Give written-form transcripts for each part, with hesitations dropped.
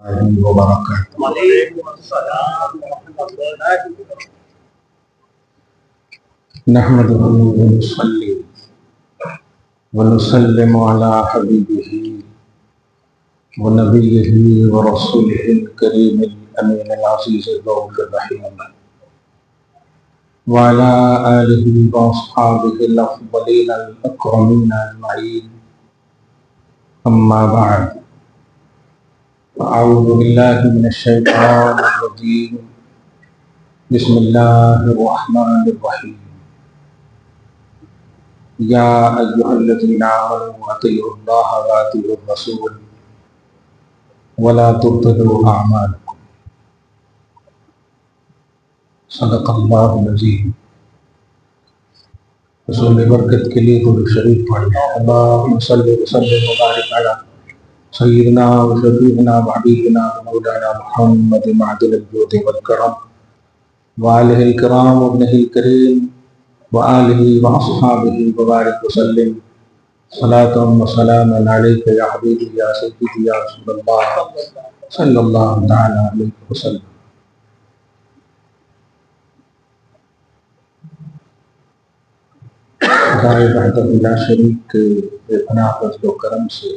وبركاته. وعليكم السلام ورحمة الله وبركاته. نحمده ونصلي ونسلم على حبيبه ونبيه ورسوله الكريم الأمين العزيز الرؤوف الرحيم وعلى آله وأصحابه الأفضلين الأكرمين أجمعين. أما بعد، أعوذ بالله من الشيطان الرجيم. بسم الله الرحمن الرحيم. يا أيها الذين آمنوا أطيعوا الله وأطيعوا الرسول ولا تبطلوا أعمالكم. صدق الله العظيم. رسول برکت کے لیے درود شریف پڑھیں. اللهم صل وسلم وبارك على سيدنا وشفيعنا وحبيبنا ومولانا محمد معدن الجود والكرم وآله الكرام وابنه الكريم وآله وأصحابه وبارك وسلم صلاة وسلاما عليك يا حبيبي يا سيدي يا رسول الله صلى الله تعالى عليه وسلم. خدائے وحدہ لا شریک کے بے پناہ فضل و کرم سے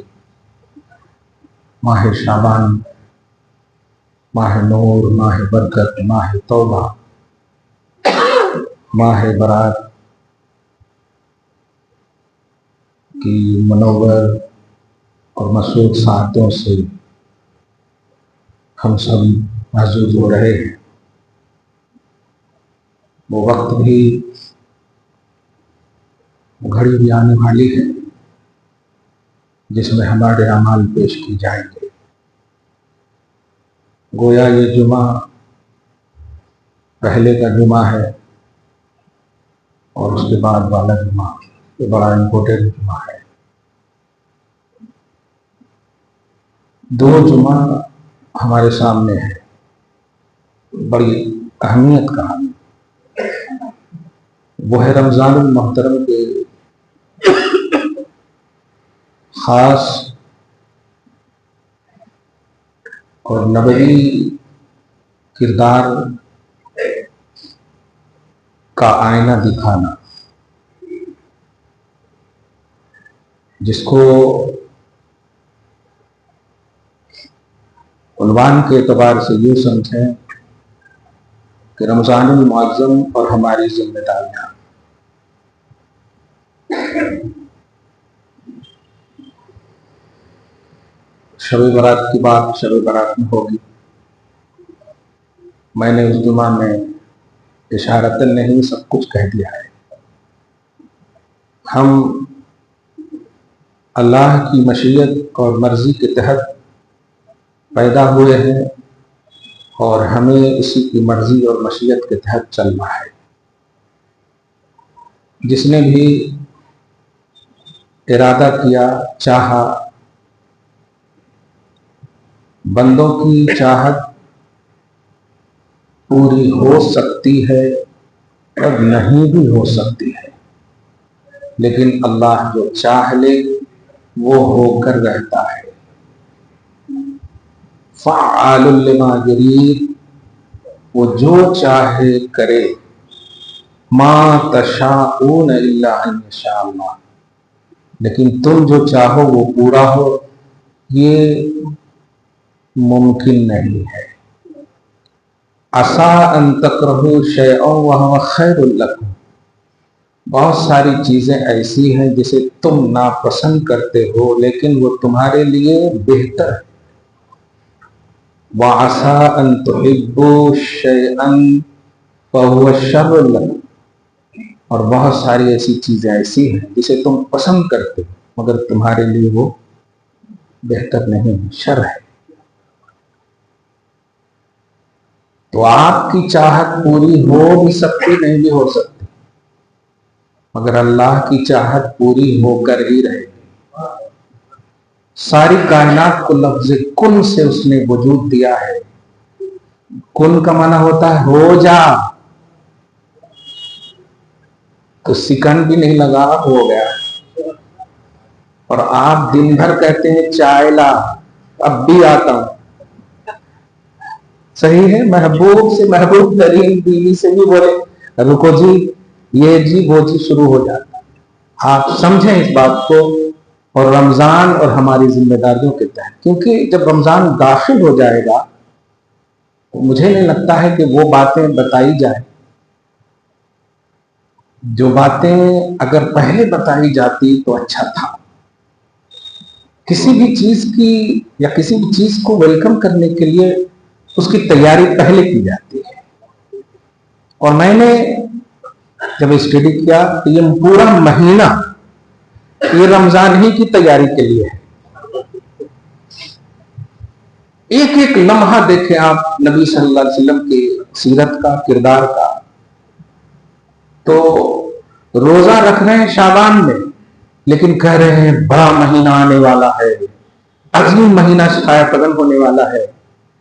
ماہ شعبان، ماہ نور، ماہ برکت، ماہ توبہ، ماہ برات کی منور اور مسعود ساعتوں سے ہم سب محظوظ ہو رہے ہیں. وہ وقت بھی، گھڑی بھی آنے والی ہے جس میں ہمارے اعمال پیش کی جائیں گے. گویا یہ جمعہ پہلے کا جمعہ ہے اور اس کے بعد والا جمعہ یہ بڑا امپورٹنٹ جمعہ ہے. دو جمعہ ہمارے سامنے ہے، بڑی اہمیت کا ہے. وہ ہے رمضان المحترم کے خاص اور نبوی کردار کا آئینہ دکھانا، جس کو عنوان کے اعتبار سے یوں سمجھیں کہ رمضان المعظم اور ہماری ذمہ داریاں. شب برات کی بات شب برات میں ہوگی. میں نے اس جمعہ میں اشارتاً نہیں سب کچھ کہہ دیا ہے. ہم اللہ کی مشیت اور مرضی کے تحت پیدا ہوئے ہیں اور ہمیں اسی کی مرضی اور مشیت کے تحت چلنا ہے. جس نے بھی ارادہ کیا، چاہا، بندوں کی چاہت پوری ہو سکتی ہے اور نہیں بھی ہو سکتی ہے، لیکن اللہ جو چاہ لے وہ ہو کر رہتا ہے. فعال لما یرید، وہ جو چاہے کرے. ما تشاءون الا ان یشاء اللہ، لیکن تم جو چاہو وہ پورا ہو یہ ممکن نہیں ہے. عسیٰ ان تکرہوا شیئا وہو خیر لکم، بہت ساری چیزیں ایسی ہیں جسے تم ناپسند کرتے ہو لیکن وہ تمہارے لیے بہتر ہے. وعسیٰ ان تحبوا شیئا وہو شر لکم، اور بہت ساری ایسی چیزیں ایسی ہیں جسے تم پسند کرتے ہو مگر تمہارے لیے وہ بہتر نہیں، شر ہے. تو آپ کی چاہت پوری ہو بھی سکتی، نہیں بھی ہو سکتی، مگر اللہ کی چاہت پوری ہو کر ہی رہے گی. ساری کائنات کو لفظ کن سے اس نے وجود دیا ہے. کن کا معنی ہوتا ہے ہو جا، تو سیکنڈ بھی نہیں لگا ہو گیا. اور آپ دن بھر کہتے ہیں چائے لا، اب بھی آتا ہوں، صحیح ہے، محبوب سے محبوب ترین بیوی سے بھی بولے رکو جی، یہ جی وہ جی شروع ہو جاتا ہے۔ آپ سمجھیں اس بات کو، اور رمضان اور ہماری ذمہ داریوں کے تحت، کیونکہ جب رمضان داخل ہو جائے گا تو مجھے نہیں لگتا ہے کہ وہ باتیں بتائی جائیں جو باتیں اگر پہلے بتائی جاتی تو اچھا تھا۔ کسی بھی چیز کی یا کسی بھی چیز کو ویلکم کرنے کے لیے اس کی تیاری پہلے کی جاتی ہے، اور میں نے جب اسٹڈی کیا تو یہ پورا مہینہ یہ رمضان ہی کی تیاری کے لیے ہے۔ ایک ایک لمحہ دیکھیں آپ نبی صلی اللہ علیہ وسلم کی سیرت کا، کردار کا، تو روزہ رکھ رہے ہیں شعبان میں، لیکن کہہ رہے ہیں بڑا مہینہ آنے والا ہے، عظیم مہینہ سایہ قدم ہونے والا ہے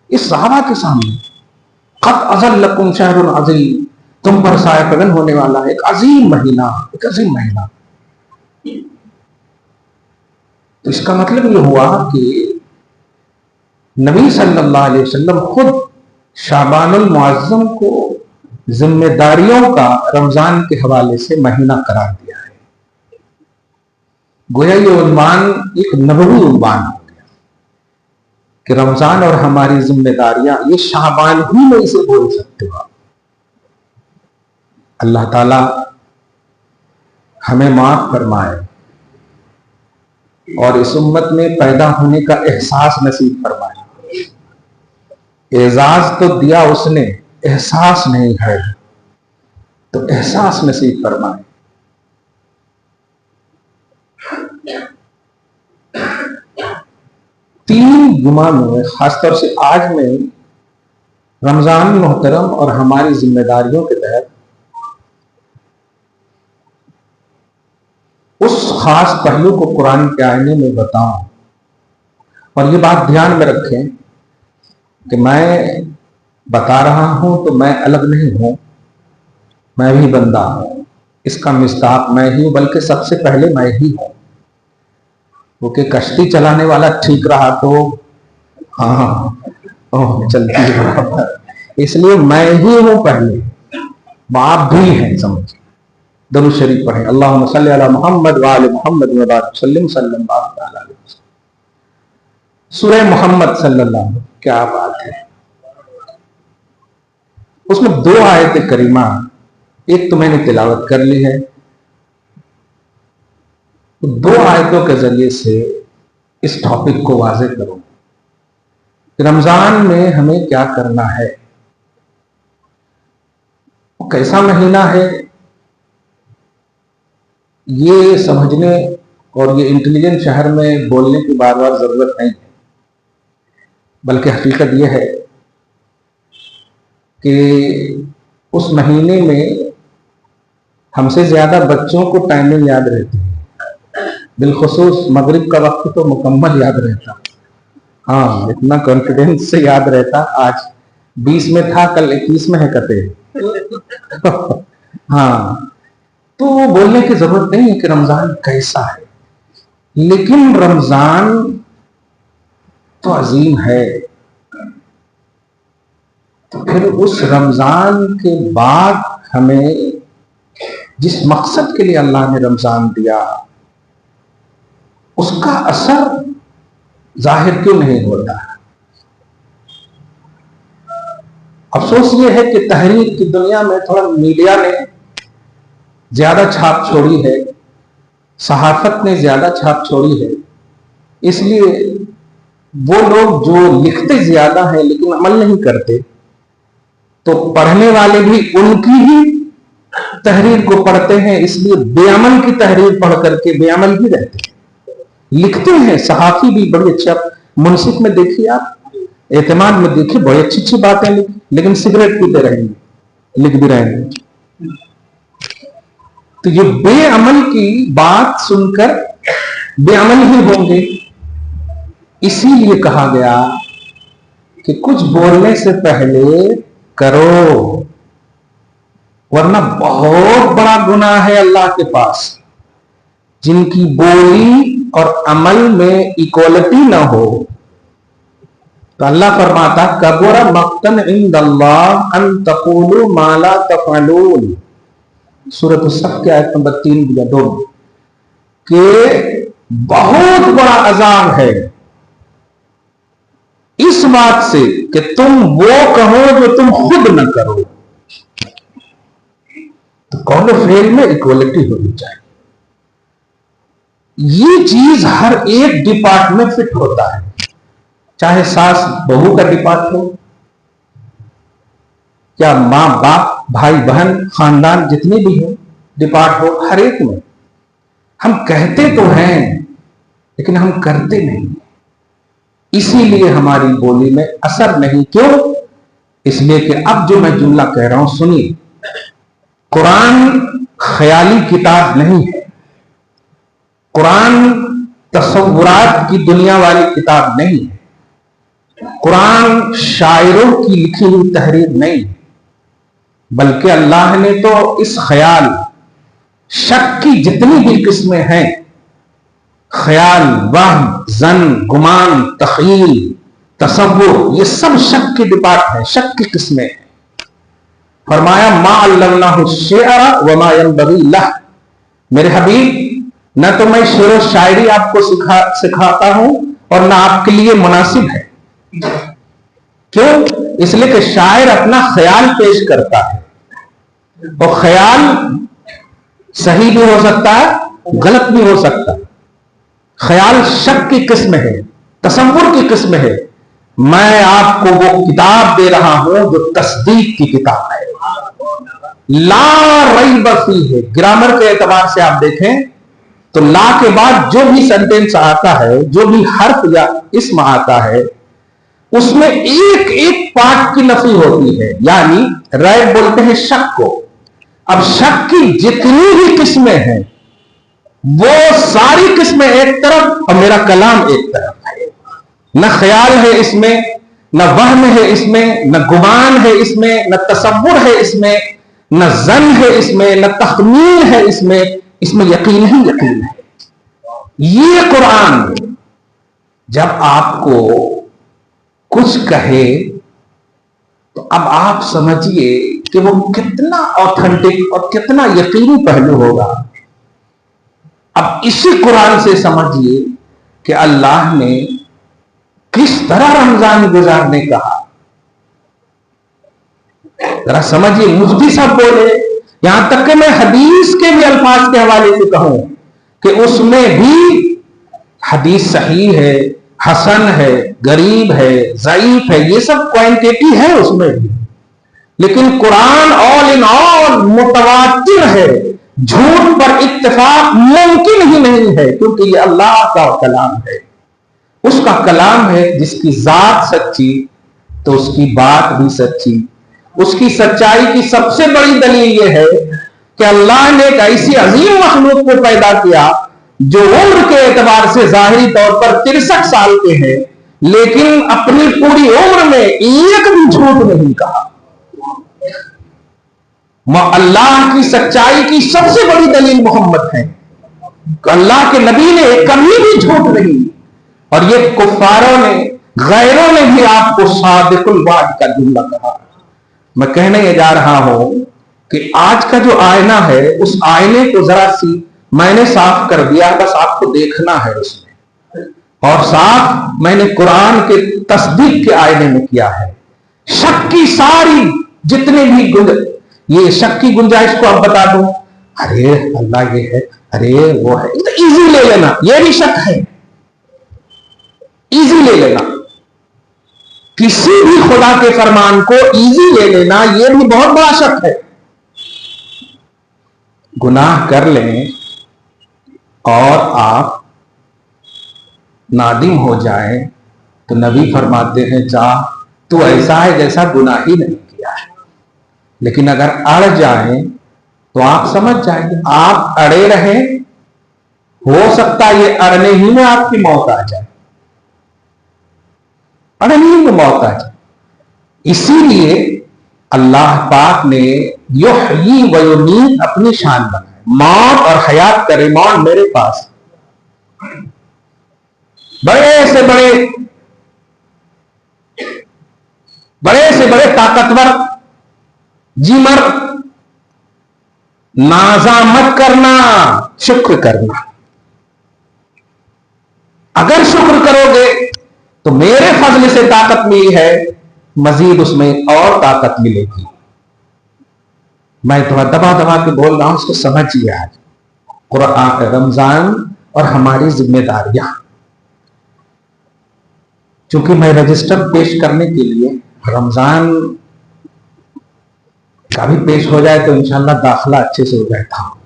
اس صحابہ کے سامنے۔ قد اظلکم شہر عظیم، تم پر سایہ قدم ہونے والا ہے ایک عظیم مہینہ، ایک عظیم مہینہ۔ تو اس کا مطلب یہ ہوا کہ نبی صلی اللہ علیہ وسلم خود شعبان المعظم کو ذمہ داریوں کا رمضان کے حوالے سے مہینہ قرار دیا ہے۔ گویا یہ عنوان ایک نبوی عنوان ہو گیا کہ رمضان اور ہماری ذمہ داریاں یہ شعبان ہی میں اسے بول سکتے ہو۔ اللہ تعالی ہمیں معاف فرمائے اور اس امت میں پیدا ہونے کا احساس نصیب فرمائے۔ اعزاز تو دیا اس نے، احساس نہیں ہے تو احساس نصیب فرمائے۔ تین جمعہ میں، خاص طور سے آج میں رمضان محترم اور ہماری ذمہ داریوں کے تحت اس خاص پہلو کو قرآن کے آئینے میں بتاؤں، اور یہ بات دھیان میں رکھیں کہ میں بتا رہا ہوں تو میں الگ نہیں ہوں، میں بھی بندہ ہوں، اس کا مصداق میں ہی ہوں، بلکہ سب سے پہلے میں ہی ہوں۔ وہ کہ کشتی چلانے والا ٹھیک رہا تو ہاں چلتی ہے، اس لیے میں ہی ہوں پہلے، آپ بھی ہیں، سمجھ۔ درود شریف پڑھیں، اللہم صلی علی محمد وآل محمد وبارک وسلم صلی اللہ علیہ وسلم۔ سورہ محمد صلی اللہ علیہ وسلم، کیا بات ہے! اس میں 2 آیت کریمہ، ایک تو میں نے تلاوت کر لی ہے، 2 آیتوں کے ذریعے سے اس ٹاپک کو واضح کروں کہ رمضان میں ہمیں کیا کرنا ہے، وہ کیسا مہینہ ہے، یہ سمجھنے اور یہ انٹیلیجنٹ شہر میں بولنے کی بار بار ضرورت نہیں ہے، بلکہ حقیقت یہ ہے کہ اس مہینے میں ہم سے زیادہ بچوں کو ٹائمنگ یاد رہتی ہے، بالخصوص مغرب کا وقت تو مکمل یاد رہتا، ہاں اتنا کانفیڈنس سے یاد رہتا، آج 20 میں تھا کل 21 میں ہے کتے ہاں، تو بولنے کی ضرورت نہیں ہے کہ رمضان کیسا ہے، لیکن رمضان تو عظیم ہے۔ تو پھر اس رمضان کے بعد ہمیں جس مقصد کے لیے اللہ نے رمضان دیا اس کا اثر ظاہر کیوں نہیں ہوتا؟ افسوس یہ ہے کہ تحریر کی دنیا میں تھوڑا میڈیا نے زیادہ چھاپ چھوڑی ہے، صحافت نے زیادہ چھاپ چھوڑی ہے، اس لیے وہ لوگ جو لکھتے زیادہ ہیں لیکن عمل نہیں کرتے، تو پڑھنے والے بھی ان کی ہی تحریر کو پڑھتے ہیں، اس لیے بے عمل کی تحریر پڑھ کر کے بے عمل بھی رہتے ہیں۔ لکھتے ہیں صحافی بھی بڑی اچھا، منصف میں دیکھیے آپ، اعتماد میں دیکھیے بڑی اچھی اچھی باتیں لکھ، لیکن سگریٹ پیتے رہیں گے، لکھ بھی رہیں گے۔ تو یہ بے عمل کی بات سن کر بے عمل ہی ہوں گے، اسی لیے کہا گیا کہ کچھ بولنے سے پہلے کرو، ورنہ بہت بڑا گناہ ہے اللہ کے پاس جن کی بولی اور عمل میں ایکوالٹی نہ ہو، تو اللہ فرماتا کبر مقتن عند اللہ ان تقولوا ما لا تفعلون، سورۃ الصف کی آیت نمبر 3 یا 2، کہ بہت بڑا عذاب ہے اس بات سے کہ تم وہ کہو جو تم خود نہ کرو۔ تو قول و فعل میں ایکوالٹی ہونی چاہیے۔ یہ چیز ہر ایک ڈپارٹ میں فٹ ہوتا ہے، چاہے ساس بہو کا ڈپارٹ ہو یا ماں باپ بھائی بہن خاندان جتنے بھی ہو ڈپارٹ ہو، ہر ایک میں ہم کہتے تو ہیں لیکن ہم کرتے نہیں، اسی لیے ہماری بولی میں اثر نہیں۔ کیوں؟ اس لیے کہ اب جو میں جملہ کہہ رہا ہوں سنیے، قرآن خیالی کتاب نہیں ہے، قرآن تصورات کی دنیا والی کتاب نہیں ہے، قرآن شاعروں کی لکھی ہوئی تحریر نہیں ہے، بلکہ اللہ نے تو اس خیال شک کی جتنی بھی قسمیں ہیں، خیال، وہم، ظن، گمان، تخیل، تصور، یہ سب شک کی ڈپارٹ ہے، شک کی قسمیں ہیں۔ فرمایا ما علمناہ الشعر وما ينبغی لہ، میرے حبیب نہ تو میں شعر و شاعری آپ کو سکھاتا ہوں اور نہ آپ کے لیے مناسب ہے۔ کیوں؟ اس لیے کہ شاعر اپنا خیال پیش کرتا ہے، اور خیال صحیح بھی ہو سکتا ہے غلط بھی ہو سکتا ہے، خیال شک کی قسم ہے، تصور کی قسم ہے۔ میں آپ کو وہ کتاب دے رہا ہوں جو تصدیق کی کتاب ہے، لا ریب فیہ۔ گرامر کے اعتبار سے آپ دیکھیں تو لا کے بعد جو بھی سینٹینس آتا ہے، جو بھی حرف یا اسم آتا ہے، اس میں ایک ایک پارٹ کی نفی ہوتی ہے، یعنی ریب بولتے ہیں شک کو۔ اب شک کی جتنی بھی قسمیں ہیں وہ ساری قسمیں ایک طرف اور میرا کلام ایک طرف ہے، نہ خیال ہے اس میں، نہ وہم ہے اس میں، نہ گمان ہے اس میں، نہ تصور ہے اس میں، نہ ظن ہے اس میں، نہ تخمین ہے اس میں یقین ہی یقین ہے۔ یہ قرآن جب آپ کو کچھ کہے تو اب آپ سمجھیے کہ وہ کتنا آتھینٹک اور کتنا یقینی پہلو ہوگا۔ اب اسی قرآن سے سمجھیے کہ اللہ نے کس طرح رمضان گزارنے کہا۔ ذرا سمجھیے، مجھ بھی سب بولے، یہاں تک کہ میں حدیث کے بھی الفاظ کے حوالے سے کہوں کہ اس میں بھی حدیث صحیح ہے، حسن ہے، غریب ہے، ضعیف ہے، یہ سب کوانٹیٹی ہے اس میں بھی، لیکن قرآن آل ان آل متواتر ہے، جھوٹ پر اتفاق ممکن ہی نہیں ہے، کیونکہ یہ اللہ کا کلام ہے، اس کا کلام ہے جس کی ذات سچی تو اس کی بات بھی سچی۔ اس کی سچائی کی سب سے بڑی دلیل یہ ہے کہ اللہ نے ایک ایسی عظیم مخلوق کو پیدا کیا جو عمر کے اعتبار سے ظاہری طور پر 63 سال کے ہیں، لیکن اپنی پوری عمر میں ایک بھی جھوٹ نہیں کہا۔ اللہ کی سچائی کی سب سے بڑی دلیل محمد ہے کہ اللہ کے نبی نے کبھی بھی جھوٹ نہیں، اور یہ کفاروں نے، غیروں نے بھی آپ کو صادق الوعد کا جملہ کہا۔ میں کہنے یہ جا رہا ہوں کہ آج کا جو آئینہ ہے، اس آئینے کو ذرا سی میں نے صاف کر دیا، بس آپ کو دیکھنا ہے اس میں، اور صاف میں نے قرآن کے تصدیق کے آئینے میں کیا ہے۔ شک کی ساری جتنے بھی یہ شک کی گنجائش کو اب بتا دوں، ارے اللہ یہ ہے، ارے وہ ہے، تو ایزی لے لینا، یہ بھی شک ہے، ایزی لے لینا، کسی بھی خدا کے فرمان کو ایزی لے لینا یہ بھی بہت بڑا شک ہے۔ گناہ کر لیں اور آپ نادم ہو جائیں تو نبی فرماتے ہیں جا تو ایسا ہے جیسا گناہ ہی نہیں کیا ہے، لیکن اگر اڑ جائیں تو آپ سمجھ جائیں گے، آپ اڑے رہیں، ہو سکتا ہے یہ اڑنے ہی میں آپ کی موت آ جائے، اڑنے ہی میں موت آ جائے۔ اسی لیے اللہ پاک نے یحیی و یمیت اپنی شان بنائے، موت اور حیات کا ریمانڈ میرے پاس۔ بڑے سے بڑے بڑے سے بڑے طاقتور جیمر، نازا مت کرنا، شکر کرنا. اگر شکر کرو گے تو میرے فضل سے طاقت ملی ہے، مزید اس میں اور طاقت ملے گی. میں تھوڑا دبا دبا کے بول رہا ہوں، اس کو سمجھیے. آج قرآن، رمضان اور ہماری ذمہ داریاں، چونکہ میں رجسٹر پیش کرنے کے لیے رمضان کا بھی پیش ہو جائے تو انشاءاللہ داخلہ اچھے سے ہو جاتا ہوں.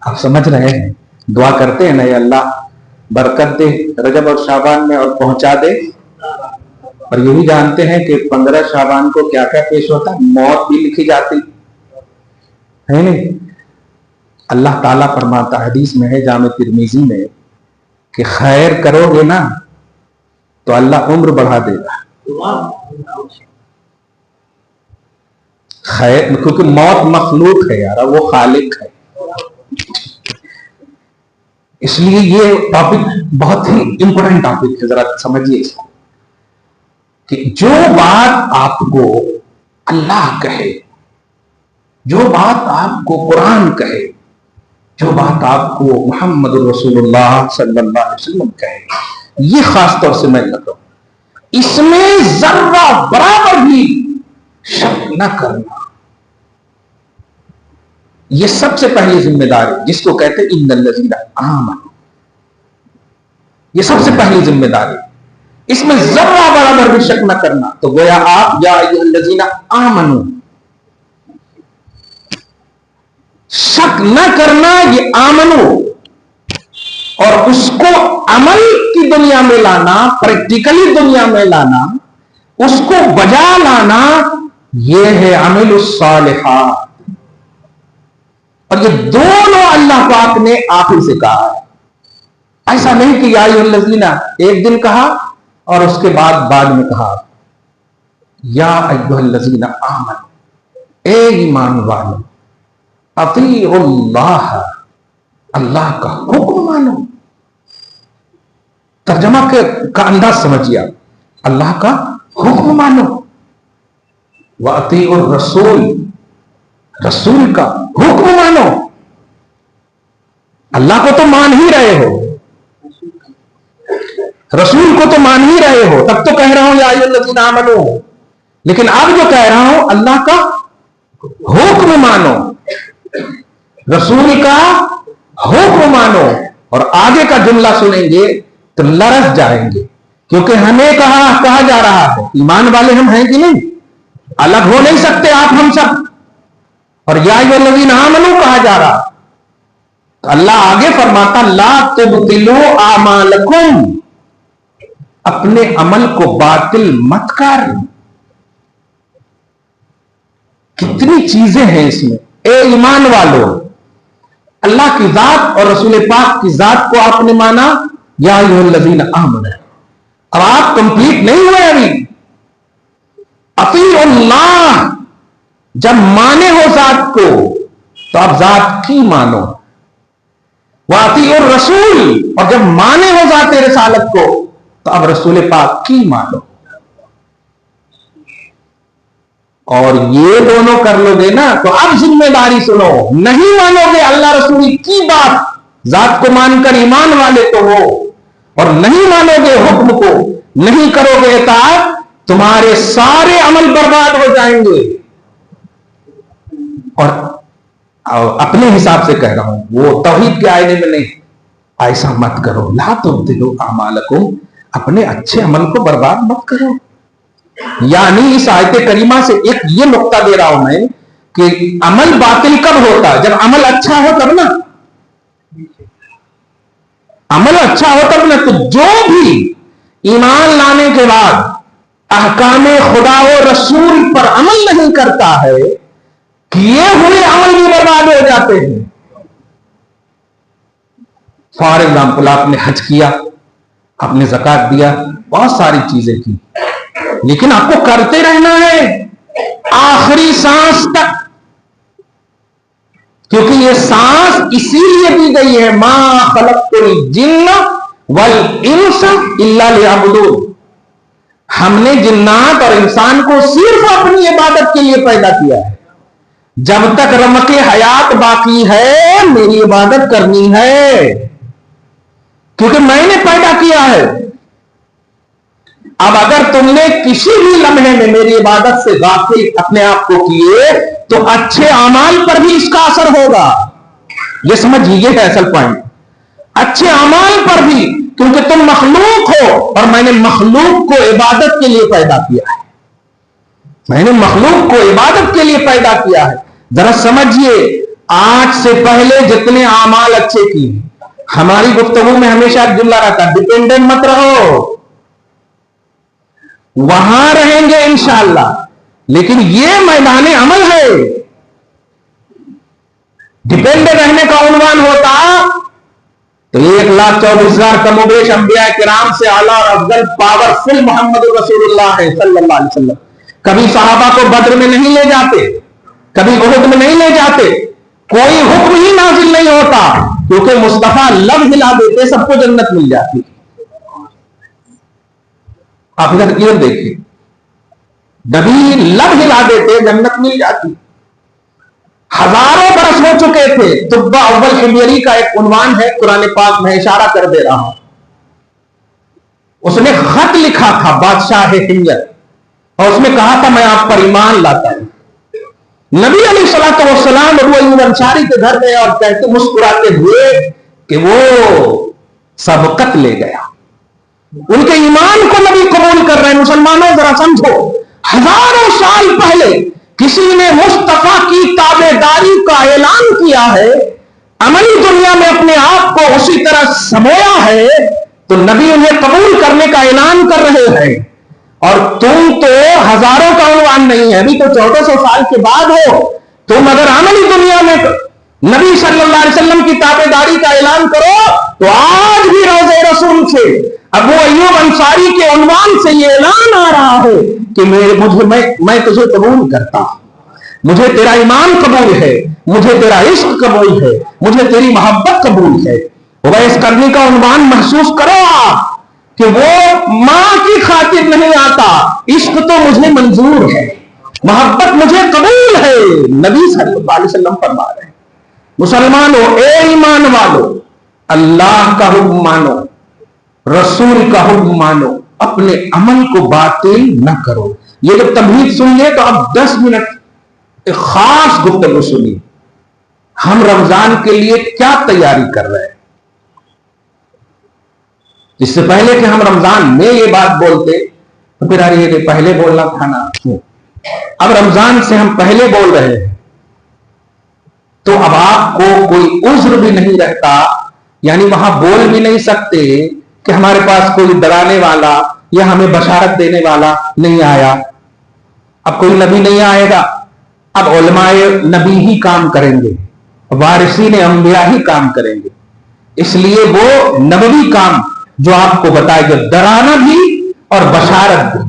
آپ سمجھ رہے ہیں؟ دعا کرتے ہیں نا، یا اللہ برکت دے رجب اور شعبان میں اور پہنچا دے. اور یہ بھی جانتے ہیں کہ 15 شعبان کو کیا کیا پیش ہوتا ہے، موت بھی لکھی جاتی ہے نہیں. اللہ تعالیٰ فرماتا، حدیث میں ہے جامع ترمذی میں، کہ خیر کرو گے نا تو اللہ عمر بڑھا دے گا. خیر، کیونکہ موت مخلوق ہے یار، وہ خالق ہے. اس لیے یہ ٹاپک بہت ہی امپورٹنٹ ٹاپک ہے. ذرا سمجھیے اس کو، کہ جو بات آپ کو اللہ کہے، جو بات آپ کو قرآن کہے، جو بات آپ کو محمد رسول اللہ صلی اللہ علیہ وسلم کہے، یہ خاص طور سے میں کہتا ہوں، اس میں ذرہ برابر بھی شک نہ کرنا. یہ سب سے پہلی ذمہ داری، جس کو کہتے ہیں ان الذین آمنوا، یہ سب سے پہلی ذمہ داری. اس میں ذرہ برابر بھی شک نہ کرنا. تو گویا آپ یا ایھا الذین آمنوا، شک نہ کرنا، یہ آمنو، اور اس کو عمل کی دنیا میں لانا، پریکٹیکلی دنیا میں لانا، اس کو بجا لانا، یہ ہے عمل الصالحات. اور یہ دونوں اللہ پاک نے آپ ہی سے کہا ہے. ایسا نہیں کہ یا ایھا الذین ایک دن کہا اور اس کے بعد میں کہا یا ایھا الذین آمنوا، اے ایمان والو، اطیعوا اللہ، اللہ کا حکم مانو. ترجمہ کا انداز سمجھیے آپ، اللہ کا حکم مانو. وَأَطِيعُوا الرَّسُولَ، رسول کا حکم مانو. اللہ کو تو مان ہی رہے ہو، رسول کو تو مان ہی رہے ہو، تب تو کہہ رہا ہوں یا ایھا الذین آمنوا. لیکن اب جو کہہ رہا ہوں، اللہ کا حکم مانو، رسول کا حکم مانو. اور آگے کا جملہ سنیں گے تو لرز جائیں گے، کیونکہ ہمیں کہا جا رہا ہے، ایمان والے ہم ہیں کہ نہیں، الگ ہو نہیں سکتے آپ ہم سب. اور یا ایھا الذین آمنوا کہا جا رہا. تو اللہ آگے فرماتا لا تبطلوا اعمالکم، اپنے عمل کو باطل مت کر. کتنی چیزیں ہیں اس میں. اے ایمان والو، اللہ کی ذات اور رسول پاک کی ذات کو آپ نے مانا یا ایھا الذین آمنوا. اب آپ کمپلیٹ نہیں ہوئے ابھی. اطیعوا اللہ، جب مانے ہو ذات کو تو آپ ذات کی مانو. واطیعوا الرسول، اور جب مانے ہو ذات رسالت کو تو اب رسول پاک کی مانو. اور یہ دونوں کر لو گے نا تو اب ذمہ داری سنو. نہیں مانو گے اللہ رسول کی بات، ذات کو مان کر ایمان والے تو ہو، اور نہیں مانو گے حکم کو، نہیں کرو گے اطاعت، تمہارے سارے عمل برباد ہو جائیں گے. اور اپنے حساب سے کہہ رہا ہوں، وہ توحید کے آئینے میں نہیں. ایسا مت کرو. لا تبطلوا اعمالکم، اپنے اچھے عمل کو برباد مت کرو. یعنی اس آیت کریمہ سے ایک یہ نقطہ دے رہا ہوں میں کہ عمل باطل کب ہوتا ہے؟ جب عمل اچھا ہو تب نا. عمل اچھا ہو تب نا. تو جو بھی ایمان لانے کے بعد احکام خدا و رسول پر عمل نہیں کرتا ہے، کیے ہوئے عمل بھی برباد ہو جاتے ہیں. فار ایگزامپل، آپ نے حج کیا، آپ نے زکات دیا، بہت ساری چیزیں کی، لیکن آپ کو کرتے رہنا ہے آخری سانس تک، کیونکہ یہ سانس اسی لیے دی گئی ہے ما خلقت الجن والانس الا لیعبدون. ہم نے جنات اور انسان کو صرف اپنی عبادت کے لیے پیدا کیا ہے. جب تک رمق حیات باقی ہے میری عبادت کرنی ہے, کیونکہ میں نے پیدا کیا ہے. اب اگر تم نے کسی بھی لمحے میں میری عبادت سے غافل اپنے آپ کو کیے تو اچھے اعمال پر بھی اس کا اثر ہوگا. یہ سمجھیے, یہ ہے اصل پوائنٹ. اچھے اعمال پر بھی, کیونکہ تم مخلوق ہو اور میں نے مخلوق کو عبادت کے لیے پیدا کیا ہے. میں نے مخلوق کو عبادت کے لیے پیدا کیا ہے. ذرا سمجھیے, آج سے پہلے جتنے اعمال اچھے کی, ہماری گفتگو میں ہمیشہ جملہ رہتا ہے ڈیپینڈنٹ مت رہو. وہاں رہیں گے انشاءاللہ, لیکن یہ میدان عمل ہے. ڈیپینڈنٹ رہنے کا عنوان ہوتا تو 1,24,000 کم و بیش انبیاء کرام سے اعلیٰ اور افضل پاورفل محمد رسول اللہ ہے صلی اللہ علیہ وسلم. کبھی صحابہ کو بدر میں نہیں لے جاتے, کبھی احد میں نہیں لے جاتے, کوئی حکم ہی نازل نہیں ہوتا, کیونکہ مصطفیٰ لب ہلا دیتے سب کو جنت مل جاتی. آپ یہ دیکھیے, نبی لب ہلا دیتے جنت مل جاتی. ہزاروں برس ہو چکے تھے. طب اول حمیری کا ایک عنوان ہے قرآن پاک میں, اشارہ کر دے رہا ہوں. اس نے خط لکھا تھا بادشاہ حمیر, اور اس میں کہا تھا میں آپ پر ایمان لاتا ہوں. نبی علیہ الصلوۃ والسلام ابو ایوب انصاری کے گھر گئے اور کہتے مسکراتے ہوئے کہ وہ سبقت لے گیا. ان کے ایمان کو نبی قبول کر رہے ہیں. مسلمانوں ذرا سمجھو, ہزاروں سال پہلے کسی نے مصطفیٰ کی تابعداری کا اعلان کیا ہے, عملی دنیا میں اپنے آپ کو اسی طرح سمویا ہے, تو نبی انہیں قبول کرنے کا اعلان کر رہے ہیں. اور تم تو ہزاروں کا عنوان نہیں ہے, ابھی تو 1400 سال کے بعد ہو. تم اگر عملی دنیا میں نبی صلی اللہ علیہ وسلم کی تابعداری کا اعلان کرو تو آج بھی روضہ رسول سے ابو ایوب انصاری کے عنوان سے یہ اعلان آ رہا ہے کہ میں تجھے قبول کرتا ہوں, مجھے تیرا ایمان قبول ہے, مجھے تیرا عشق قبول ہے, مجھے تیری محبت قبول ہے. ویس کرنے کا عنوان محسوس کرو آپ کہ وہ ماں کی خاطر نہیں آتا, عشق تو مجھے منظور ہے, محبت مجھے قبول ہے. نبی صلی اللہ علیہ وسلم فرما رہے ہیں مسلمانوں, اے ایمان والو, اللہ کا حکم مانو, رسول کا حکم مانو, اپنے عمل کو باطل نہ کرو. یہ جب تمہید سنیے تو اب 10 منٹ ایک خاص گفتگو سنیے. ہم رمضان کے لیے کیا تیاری کر رہے ہیں؟ اس سے پہلے کہ ہم رمضان میں یہ بات بولتے تو پھر یہ پہلے بولنا تھا نا. اب رمضان سے ہم پہلے بول رہے ہیں تو اب آپ کو کوئی عذر بھی نہیں رہتا, یعنی وہاں بول بھی نہیں سکتے کہ ہمارے پاس کوئی ڈرانے والا یا ہمیں بشارت دینے والا نہیں آیا. اب کوئی نبی نہیں آئے گا, اب علماء نبی ہی کام کریں گے, وارثین انبیاء ہی کام کریں گے. اس لیے وہ نبوی کام جو آپ کو بتائے گا, ڈرانا بھی اور بشارت بھی.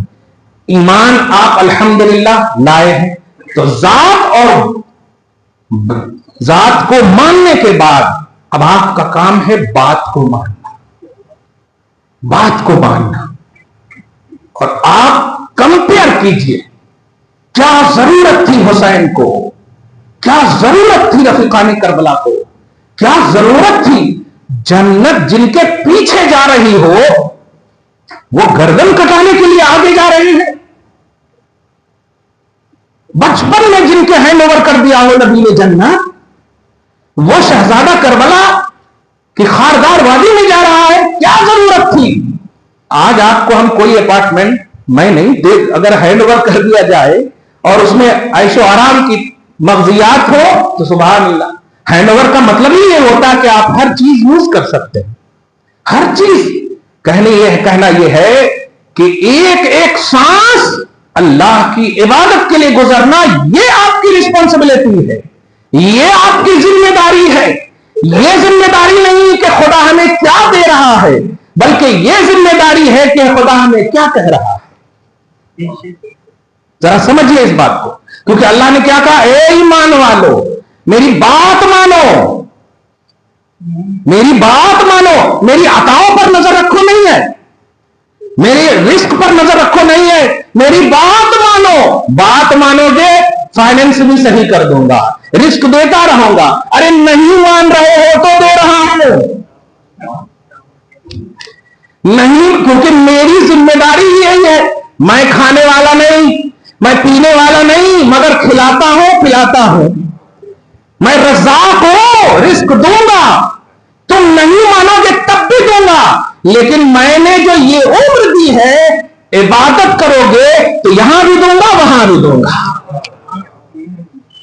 ایمان آپ الحمدللہ لائے ہیں تو ذات کو ماننے کے بعد اب آپ کا کام ہے بات کو ماننا, بات کو ماننا. اور آپ کمپیئر کیجئے, کیا ضرورت تھی حسین کو, کیا ضرورت تھی رفیقان کربلا کو, کیا ضرورت تھی جنت جن کے پیچھے جا رہی ہو وہ گردن کٹانے کے لیے آگے جا رہے ہیں. بچپن میں جن کے ہینڈ اوور کر دیا ہو نبی نے جنت, وہ شہزادہ کربلا کی خاردار وادی میں جا رہا ہے, کیا ضرورت تھی. آج آپ کو ہم کوئی اپارٹمنٹ میں نہیں دیکھ, اگر ہینڈ اوور کر دیا جائے اور اس میں عیش و آرام کی مغزیات ہو تو سبحان اللہ. ہینڈ اوور کا مطلب ہی یہ ہوتا ہے کہ آپ ہر چیز یوز کر سکتے ہیں, ہر چیز. کہنا یہ ہے کہ ایک ایک سانس اللہ کی عبادت کے لیے گزرنا یہ آپ کی رسپانسبلٹی ہے, یہ آپ کی ذمہ داری ہے. یہ ذمہ داری نہیں کہ خدا ہمیں کیا دے رہا ہے, بلکہ یہ ذمہ داری ہے کہ خدا ہمیں کیا کہہ رہا ہے. ذرا سمجھیے اس بات کو, کیونکہ اللہ نے کیا کہا, اے ایمان والو میری بات مانو, میری بات مانو, میری عطاؤں پر نظر رکھو نہیں ہے, میری رزق پر نظر رکھو نہیں ہے، میری بات مانو، بات مانو گے فائنینس بھی صحیح کر دوں گا، رزق دیتا رہوں گا۔ ارے نہیں مان رہے ہو تو دے رہا ہوں، نہیں، کیونکہ میری ذمہ داری یہی ہے، میں کھانے والا نہیں، میں پینے والا نہیں، مگر کھلاتا ہوں پلاتا ہوں، میں رزاق ہوں، رزق دوں گا، تم نہیں مانو گے تب بھی دوں گا، لیکن میں نے جو یہ عمر دی ہے عبادت کرو گے تو یہاں بھی دوں گا وہاں بھی دوں گا،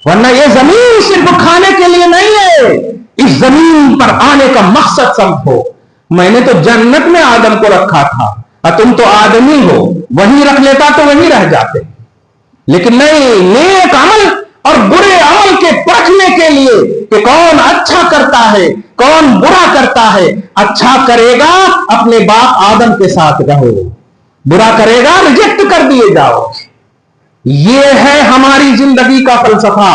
ورنہ یہ زمین صرف کھانے کے لیے نہیں ہے، اس زمین پر آنے کا مقصد سمجھو۔ میں نے تو جنت میں آدم کو رکھا تھا، اور تم تو آدمی ہو، وہیں رکھ لیتا تو وہیں رہ جاتے، لیکن نہیں، نیک عمل اور برے عمل کے پرکھنے کے لیے کہ کون اچھا کرتا ہے کون برا کرتا ہے، اچھا کرے گا اپنے باپ آدم کے ساتھ رہو، برا کرے گا ریجیکٹ کر دیے جاؤ۔ یہ ہے ہماری زندگی کا فلسفہ،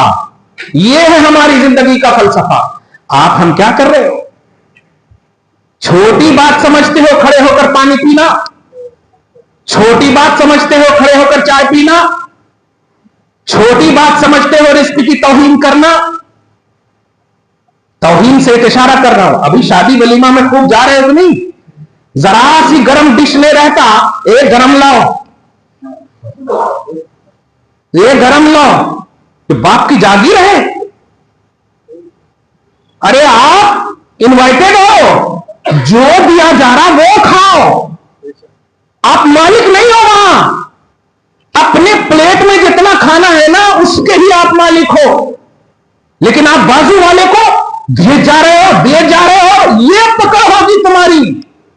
یہ ہے ہماری زندگی کا فلسفہ۔ آپ ہم کیا کر رہے ہو؟ چھوٹی بات سمجھتے ہو کھڑے ہو کر پانی پینا، چھوٹی بات سمجھتے ہو کھڑے ہو کر چائے پینا، چھوٹی بات سمجھتے ہو رزق کی توہین کرنا۔ توہین سے ایک اشارہ کر رہا ہوں، ابھی شادی ولیمہ میں خوب جا رہے ہو نہیں، ذرا سی گرم ڈش نہیں رہتا، ایک گرم لاؤ، یہ گرم لاؤ، کہ باپ کی جاگیر ہے۔ ارے آپ انوائٹڈ ہو، جو دیا جا رہا وہ کھاؤ، آپ مالک نہیں ہو وہاں، اپنے پلیٹ میں جتنا کھانا ہے نا اس کے ہی آپ مالک ہو، لیکن آپ بازو والے کو دیے جا رہے ہو، یہ پکڑ ہوگی تمہاری۔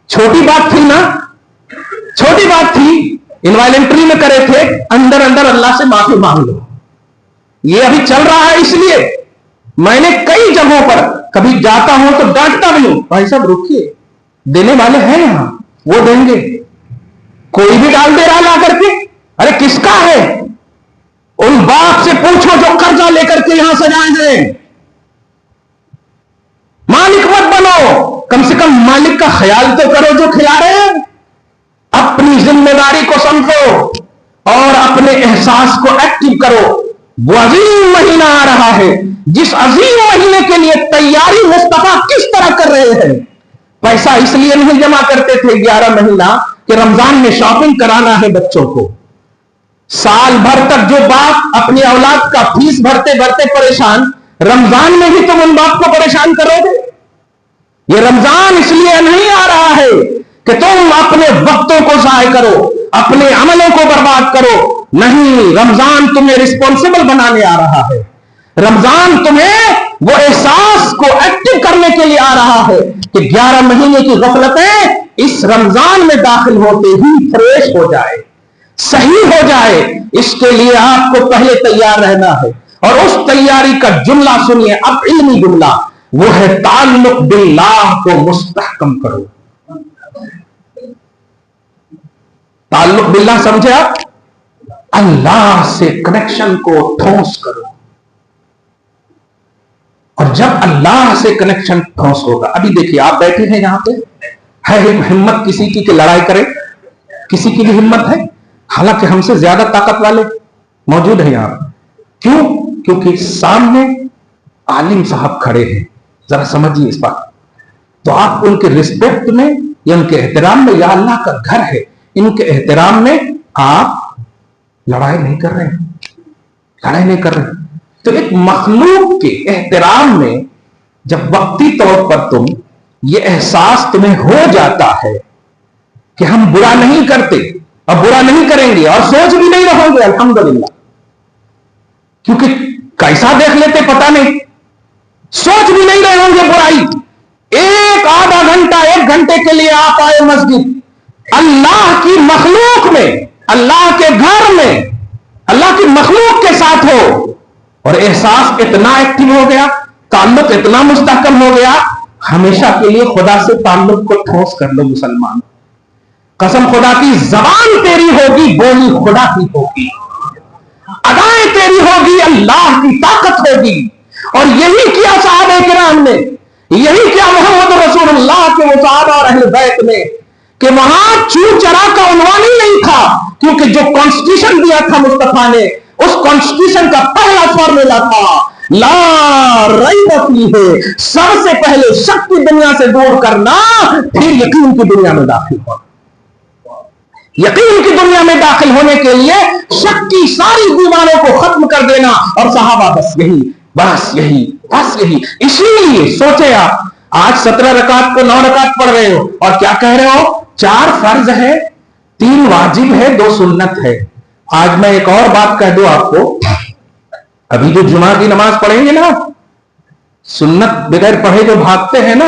چھوٹی بات تھی نا، چھوٹی بات تھی، انوائلنٹری میں کرے تھے، اندر اللہ سے معافی مانگ لو۔ یہ ابھی چل رہا ہے، اس لیے میں نے کئی جگہوں پر کبھی جاتا ہوں تو ڈانٹتا بھی ہوں، بھائی صاحب رکیے، دینے والے ہیں یہاں، وہ دیں گے، کوئی بھی ڈال دے رہا لا کر کے، ارے کس کا ہے؟ ان باپ سے پوچھو جو قرضہ لے کر کے یہاں سے جائیں گے۔ مالک مت بنو، کم سے کم مالک کا خیال تو کرو جو کھلا رہے ہیں۔ اپنی ذمہ داری کو سمجھو اور اپنے احساس کو ایکٹیو کرو۔ وہ عظیم مہینہ آ رہا ہے، جس عظیم مہینے کے لیے تیاری مصطفیٰ کس طرح کر رہے ہیں۔ پیسہ اس لیے نہیں جمع کرتے تھے 11 مہینہ کہ رمضان میں شاپنگ کرانا ہے بچوں کو، سال بھر تک جو باپ اپنی اولاد کا فیس بھرتے بھرتے پریشان، رمضان میں بھی تم ان باپ کو پریشان کرو گے۔ یہ رمضان اس لیے نہیں آ رہا ہے کہ تم اپنے وقتوں کو ضائع کرو، اپنے عملوں کو برباد کرو، نہیں، رمضان تمہیں رسپانسبل بنانے آ رہا ہے۔ رمضان تمہیں وہ احساس کو ایکٹیو کرنے کے لیے آ رہا ہے کہ 11 مہینے کی غفلتیں اس رمضان میں داخل ہوتے ہی فریش ہو جائے، صحیح ہو جائے۔ اس کے لیے آپ کو پہلے تیار رہنا ہے، اور اس تیاری کا جملہ سنیے، اب علمی جملہ، وہ ہے تعلق باللہ کو مستحکم کرو۔ تعلق باللہ سمجھے آپ؟ اللہ سے کنیکشن کو ٹھوس کرو، اور جب اللہ سے کنیکشن ٹھوس ہوگا، ابھی دیکھیے آپ بیٹھے ہیں یہاں پہ، ہے ہمت کسی کی کہ لڑائی کرے؟ کسی کی بھی ہمت ہے؟ حالانکہ ہم سے زیادہ طاقت والے موجود ہیں یہاں۔ کیوں؟ کیونکہ سامنے عالم صاحب کھڑے ہیں، ذرا سمجھیے اس بات۔ تو آپ ان کے رسپیکٹ میں یا ان کے احترام میں، یا اللہ کا گھر ہے، ان کے احترام میں آپ لڑائی نہیں کر رہے، لڑائی نہیں کر رہے۔ تو ایک مخلوق کے احترام میں جب وقتی طور پر تم یہ احساس تمہیں ہو جاتا ہے کہ ہم برا نہیں کرتے اور برا نہیں کریں گے اور سوچ بھی نہیں رہو گے، الحمدللہ، کیونکہ کیسا دیکھ لیتے پتہ نہیں، سوچ بھی نہیں رہے ہوں گے برائی۔ ایک آدھا گھنٹہ 1 گھنٹے کے لیے آپ آئے مسجد، اللہ کی مخلوق میں، اللہ کے گھر میں، اللہ کی مخلوق کے ساتھ ہو، اور احساس اتنا ایکٹیو ہو گیا، تعلق اتنا مستحکم ہو گیا، ہمیشہ کے لیے خدا سے تعلق کو ٹھوس کر لو مسلمان۔ قسم خدا کی، زبان تیری ہوگی، بولی خدا کی ہوگی، ادائیں تیری ہوگی، اللہ کی طاقت ہوگی۔ اور یہی کیا صحابہ کرام نے، یہی کیا محمد رسول اللہ کے صحابہ اور اہل بیت نے، کہ وہاں چور چرا کا عنوان ہی نہیں تھا, کیونکہ جو کانسٹیٹیوشن دیا تھا مصطفیٰ نے, اس کانسٹیٹیوشن کا پہلا فارمولا تھا لا ریب فیہ, سب سے پہلے شک کی دنیا سے دور کرنا, پھر یقین کی دنیا میں داخل ہونا. یقین کی دنیا میں داخل ہونے کے لیے شک کی ساری دیواروں کو ختم کر دینا. اور صحابہ بس یہی بس یہی بس یہی. اسی لیے سوچے آپ, آج 17 رکعت کو 9 رکعت پڑھ رہے ہو اور کیا کہہ رہے ہو, 4 فرض ہے, 3 واجب ہے, 2 سنت ہے. آج میں ایک اور بات کہہ دوں آپ کو, ابھی جو جمعہ کی نماز پڑھیں گے نا, سنت بغیر پڑھے جو بھاگتے ہیں نا,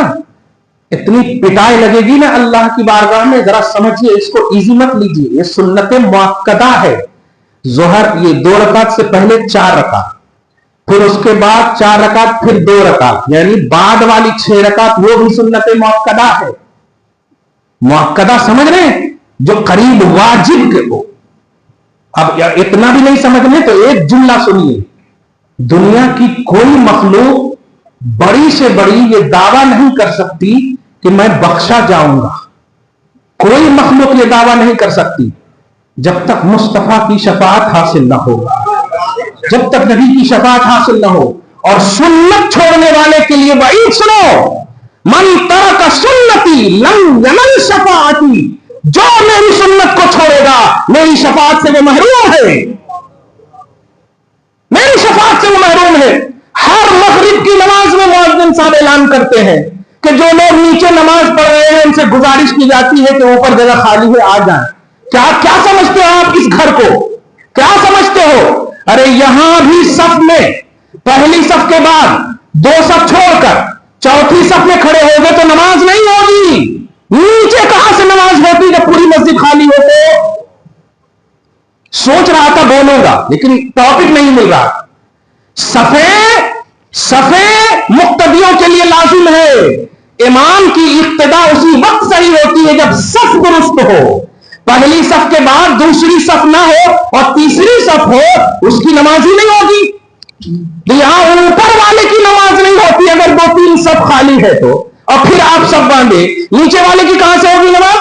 اتنی پٹائی لگے گی نا اللہ کی بارگاہ میں. ذرا سمجھیے, اس کو ایزی مت لیجیے, یہ سنت مؤکدہ ہے. ظہر یہ 2 رکعت سے پہلے 4 رکعت, پھر اس کے بعد 4 رکعت, پھر 2 رکعت, یعنی بعد والی 6 رکعت وہ بھی سنت مؤکدہ ہے. مؤکدہ سمجھ رہے ہیں, جو قریب واجب کے ہو. اب اتنا بھی نہیں سمجھنے تو ایک جملہ سنیے, دنیا کی کوئی مخلوق بڑی سے بڑی یہ دعویٰ نہیں کر سکتی کہ میں بخشا جاؤں گا. کوئی مخلوق یہ دعویٰ نہیں کر سکتی جب تک مصطفیٰ کی شفاعت حاصل نہ ہو, جب تک نبی کی شفاعت حاصل نہ ہو. اور سنت چھوڑنے والے کے لیے وعید سنو, من ترک سنتی لم ینل شفاعتی, جو میری سنت کو چھوڑے گا میری شفاعت سے وہ محروم ہے, میری شفاعت سے وہ محروم ہے. ہر مغرب کی نماز میں مؤذن صاحب اعلان کرتے ہیں کہ جو لوگ نیچے نماز پڑھ رہے ہیں ان سے گزارش کی جاتی ہے کہ اوپر جگہ خالی ہے, آ جائیں. کیا سمجھتے ہو آپ اس گھر کو, کیا سمجھتے ہو؟ ارے یہاں بھی صف میں پہلی صف کے بعد 2 صف چھوڑ کر چوتھی صف میں کھڑے ہو گئے تو نماز نہیں ہوگی. نیچے کہاں سے نماز ہوتی جب پوری مسجد خالی ہوتے؟ سوچ رہا تھا بولوں گا لیکن ٹاپک نہیں مل رہا. صفیں مقتدیوں کے لیے لازم ہے. امام کی اقتدا اسی وقت صحیح ہوتی ہے جب صف درست ہو. پہلی صف کے بعد دوسری صف نہ ہو اور تیسری صف ہو, اس کی نماز ہی نہیں ہوگی. یہاں اوپر والے کی نماز نہیں ہوتی اگر 2-3 صف خالی ہے تو, اور پھر آپ سب باندھے, نیچے والے کی کہاں سے ہوگی نماز؟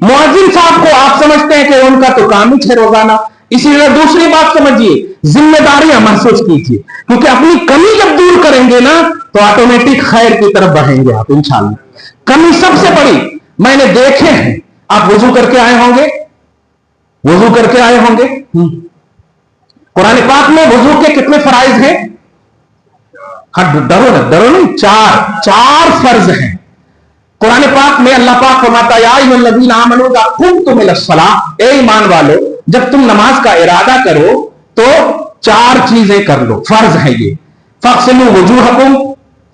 مؤذن صاحب کو آپ سمجھتے ہیں کہ ان کا تو کام ہی ہے روزانہ. اسی لیے دوسری بات سمجھیے, ذمہ داریاں محسوس کیجیے, کیونکہ اپنی کمی جب دور کریں گے نا تو آٹومیٹک خیر کی طرف بڑھیں گے آپ انشاءاللہ. کمی سب سے بڑی میں نے دیکھے ہیں, آپ وضو کر کے آئے ہوں گے, وضو کر کے آئے ہوں گے. قرآن پاک میں وضو کے کتنے فرائض ہیں؟ ڈرو نہیں, 4 فرض ہیں. قرآن پاک میں اللہ پاک فرماتا ہے یا ایھا الذین آمنوا اذا قمتم الی الصلاۃ, اے ایمان والو جب تم نماز کا ارادہ کرو تو 4 چیزیں کر لو, فرض ہے یہ. فاغسلوا وجوہکم,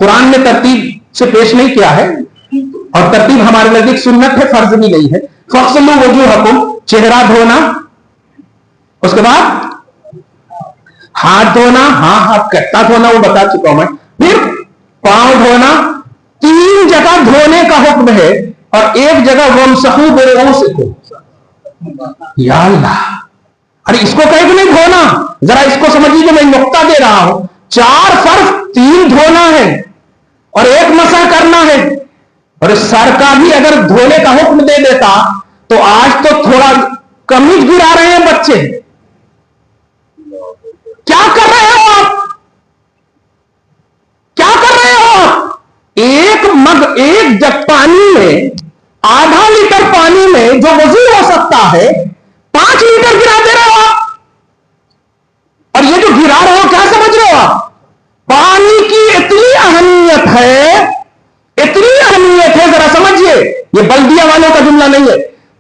قرآن نے ترتیب سے پیش نہیں کیا ہے اور ترتیب ہمارے نزدیک سنت ہے, فرض بھی نہیں ہے. فاغسلوا وجوہکم, چہرہ دھونا, اس کے بعد ہاتھ دھونا, ہاتھ کٹا دھونا وہ بتا چکا ہوں میں, پھر پاؤں دھونا. 3 جگہ دھونے کا حکم ہے اور 1 جگہ وامسحوا برؤوسکم. یا اللہ, ارے اس کو کہیں کہ نہیں دھونا, ذرا اس کو سمجھیے کہ میں نقطہ دے رہا ہوں. 4 فرض, 3 دھونا ہے اور 1 مسح کرنا ہے. اور سر کا بھی اگر دھونے کا حکم دے دیتا تو آج تو تھوڑا کمی گرا رہے ہیں بچے. کیا کر رہے ہو آپ, کیا کر رہے ہو آپ؟ ایک جگ پانی میں, آدھا لیٹر پانی میں جو وضو ہو سکتا ہے 5 لیٹر گرا دے رہے ہو آپ. اور یہ جو گرا رہے ہو کیا سمجھ رہے ہو آپ؟ پانی کی اتنی اہمیت ہے, اتنی اہمیت ہے, ذرا سمجھیے, یہ بلدیہ والوں کا جملہ نہیں ہے.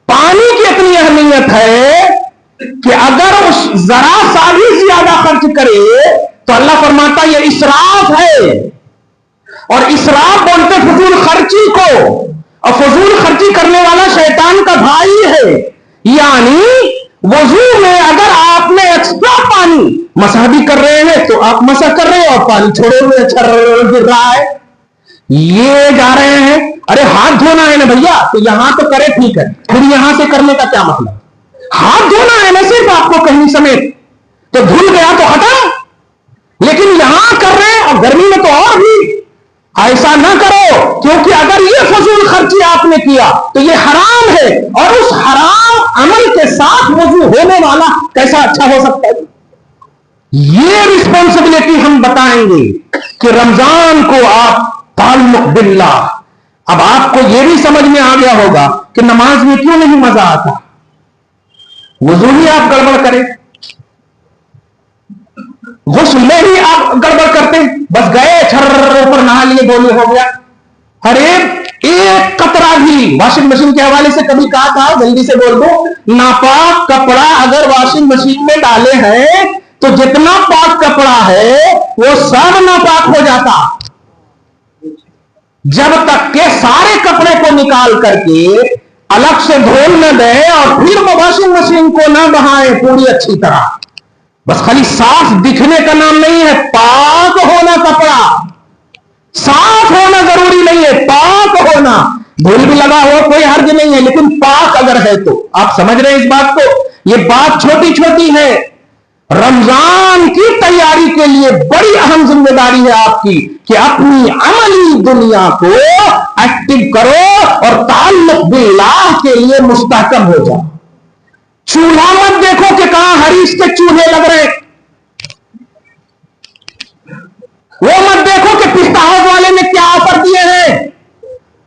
پانی کی اتنی اہمیت ہے کہ اگر اس ذرا سا بھی زیادہ خرچ کرے تو اللہ فرماتا یہ اسراف ہے. اور اسراف بولتے فضول خرچی کو, اور فضول خرچی کرنے والا شیطان کا بھائی ہے. یعنی وضو میں اگر آپ نے ایکسٹرا پانی, مسح بھی کر رہے ہیں تو آپ مسح کر رہے ہیں اور پانی چھوڑے ہوئے گر رہا ہے, یہ جا رہے ہیں. ارے ہاتھ دھونا ہے نا بھیا, تو یہاں تو کرے ٹھیک ہے, پھر یہاں سے کرنے کا کیا مطلب؟ ہاتھ دھونا ہے نا صرف آپ کو کہیں سمیت, تو دھل گیا تو ختم. لیکن یہاں کر رہے ہیں اور گرمی میں تو اور بھی. ایسا نہ کرو, کیونکہ اگر یہ فضول خرچی خرچی آپ نے کیا تو یہ حرام ہے، اور اس حرام عمل کے ساتھ وضو ہونے والا کیسا اچھا ہو سکتا ہے؟ یہ رسپانسبلٹی ہم بتائیں گے کہ رمضان کو آپ تعلق باللہ. اب آپ کو یہ بھی سمجھ میں آ گیا ہوگا کہ نماز میں کیوں نہیں مزہ آتا. وضو ہی آپ گڑبڑ کریں، غسل میں ہی آپ گڑبڑ کرتے ہیں، بس گئے چھر اوپر نہا لیے گولی ہو گیا. ارے ایک قطرہ بھی واشنگ مشین کے حوالے سے کبھی کہا تھا، جلدی سے بول دو، ناپاک کپڑا اگر واشنگ مشین میں ڈالے ہیں تو جتنا پاک کپڑا ہے وہ سب ناپاک ہو جاتا. جب تک کہ سارے کپڑے کو نکال کر کے الگ سے دھول نہ دیں اور پھر وہ واشنگ مشین کو نہ بہائیں پوری اچھی طرح. بس خالی صاف دکھنے کا نام نہیں ہے، پاک ہونا کپڑا، صاف ہونا ضروری نہیں ہے، پاک ہونا. دھول بھی لگا ہو کوئی حرج نہیں ہے، لیکن پاک اگر ہے تو. آپ سمجھ رہے ہیں اس بات کو؟ یہ بات چھوٹی چھوٹی ہے. رمضان کی تیاری کے لیے بڑی اہم ذمہ داری ہے آپ کی کہ اپنی عملی دنیا کو ایکٹیو کرو اور تعلق باللہ کے لیے مستحکم ہو جاؤ. چولہا مت دیکھو کہ کہاں حریص کے چولہے لگ رہے، وہ مت دیکھو کہ پستا ہاؤس والے نے کیا آفر دیے ہیں.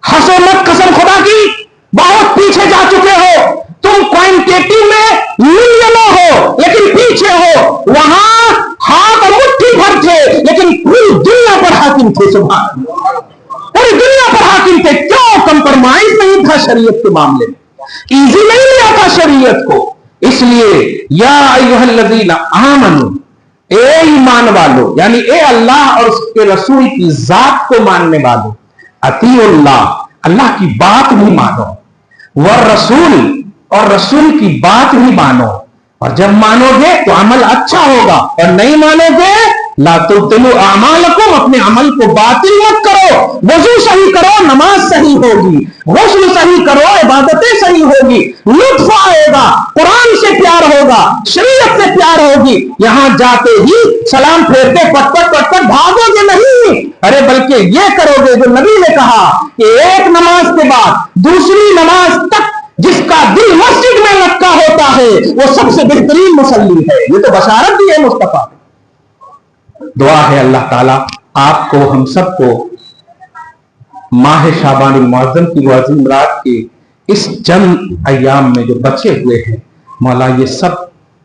ہنسو مت، قسم خدا کی بہت پیچھے جا چکے ہو. تم کوانٹیٹی میں ملینوں ہو لیکن پیچھے ہو. وہاں ہاتھ مٹھی بھر تھے لیکن پوری دنیا پر حاکم تھے. سبحان اللہ، پوری دنیا پر حاکم تھے. کیوں؟ کمپرمائز نہیں تھا شریعت کے معاملے میں، ایزی نہیں لیا تھا شریعت کو. اس لیے یا ایھا الذین آمنوا، اے ایمان والو، یعنی اے اللہ اور اس کے رسول کی ذات کو ماننے والو، اطیعوا اللہ، اللہ کی بات بھی مانو، والرسول، اور رسول کی بات بھی مانو. اور جب مانو گے تو عمل اچھا ہوگا، اور نہیں مانو گے لا تبطلوا اعمالکم، اپنے عمل کو باطل مت کرو. وضو صحیح کرو، نماز صحیح ہوگی، غسل صحیح کرو، عبادتیں صحیح ہوگی، لطف آئے گا، قرآن سے پیار ہوگا، شریعت سے پیار ہوگی. یہاں جاتے ہی سلام پھیرتے پٹ پٹ پٹ پٹ بھاگو گے نہیں، ارے بلکہ یہ کرو گے جو نبی نے کہا کہ ایک نماز کے بعد دوسری نماز تک جس کا دل مسجد میں لٹکا ہوتا ہے وہ سب سے بہترین مصلی ہے. یہ تو بشارت دی ہے مصطفیٰ. دعا ہے اللہ تعالیٰ آپ کو، ہم سب کو ماہ شعبان المعظم کی عظیم رات کے اس چند ایام میں جو بچے ہوئے ہیں، مولا یہ سب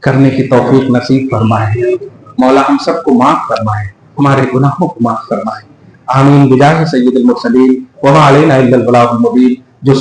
کرنے کی توفیق نصیب فرمائے. مولا ہم سب کو معاف فرمائے، ہمارے گناہوں کو معاف فرمائے. آمین بجاہ سید المرسلین وما علینا الا البلاغ المبین. جو